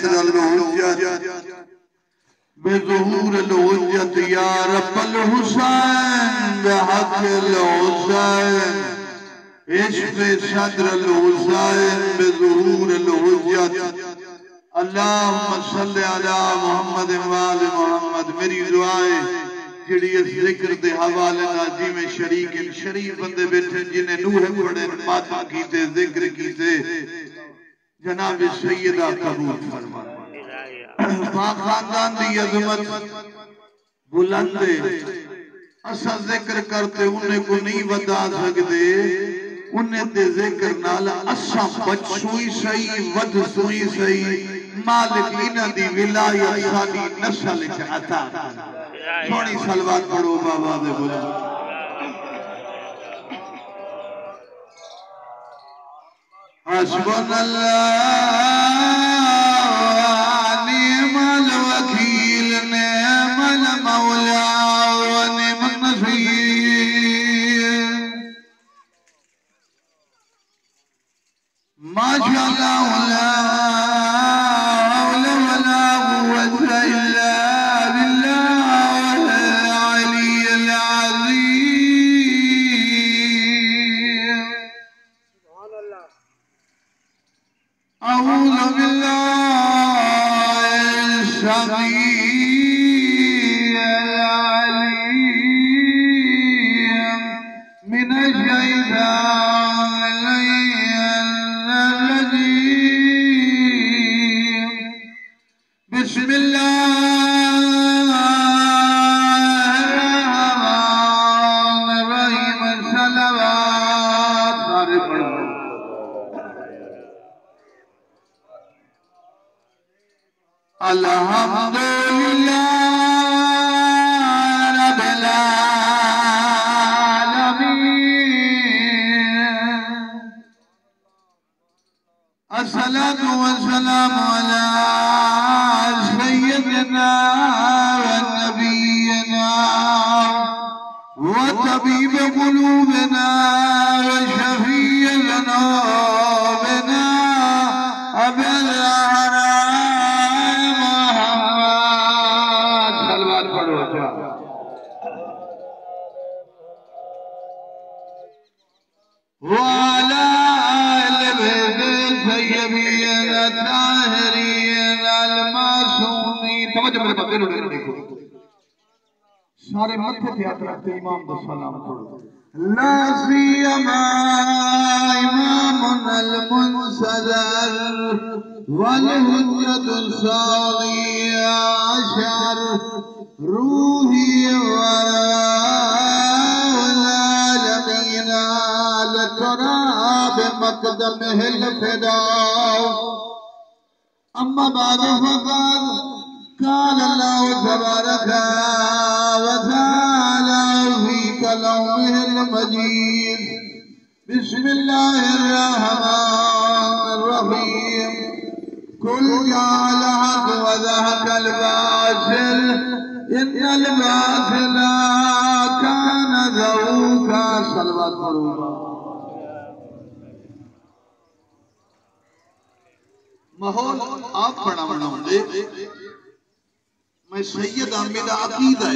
बसदर अल-हुज्जत बेज़ुहूर अल-हुज्जत या रब्बल हुसैन बिहक़ अल-हुसैन इश्क़ सद्र अल-हुसैन बेज़ुहूर अल-हुज्जत अल्लाहुम्मा सल्लि अला मुहम्मद व आले मुहम्मद। मेरी दुआएं जिहड़ी इस जिक्र दे हवाले नाल जिवें शरीफ बंदे बैठे जिन्हें नूह पढ़े माता कीते जिक्र कीते जनाब सैयदा कबूल फरमा। पाक खानदान दी अजमत बुलंद असा जिक्र करते उन्हें को नहीं बता सकते उन्हें ते जिक्र नाल असा बचसुई सही वधसुई सही मालिक इन्हां दी विलायत साडी नस्ल विच अता सोनी सलवात पढ़ो बाबा दे बोलो। हस्बुनल्लाह निअमल वकील निअमल मौला व निअमन नसीर। माशाअल्लाह ला हौला वला कुव्वता इल्ला बिल्लाह अल अलील अज़ीम। सुभान अल्लाह। अऊज़ु बिल्लाहि समीइल अलीम मिनश शैतानिर रजीम। बिस्मिल्लाहिर्रहमानिर्रहीम। सलवात सारे पढ़ो। अल्हम्दुलिल्लाह रब्बिल आलमीन। अस्सलातु वस्सलामु अला सय्यिदिना व नबियिना व तबीब क़ुलूबिना व शफ़ीइ ज़ुनूबिना अबिल वाला देखो सारे मत्थे पे हाथ रखते इमाम को सलाम पढ़ो। ला सियमा इमामुल मुनसदर वल हुज्जतुल साली अशर रूही वराल आलमीन लतराब मक़दमिहिल फ़िदा। अम्मा बाद फ़क़द क़ाल अल्लाहु तबारक व तआला फ़ी कलामिहिल मजीद। बिस्मिल्लाहिर रहमानिर रहीम। कुल जाअल हक़ व ज़हक़ल बातिल इन्नल बातिला कान ज़हूक़ा। सलवात पढ़ो। माहौल आप बड़ा बनाओगे। मैं सैयद आमिदा अकीदा है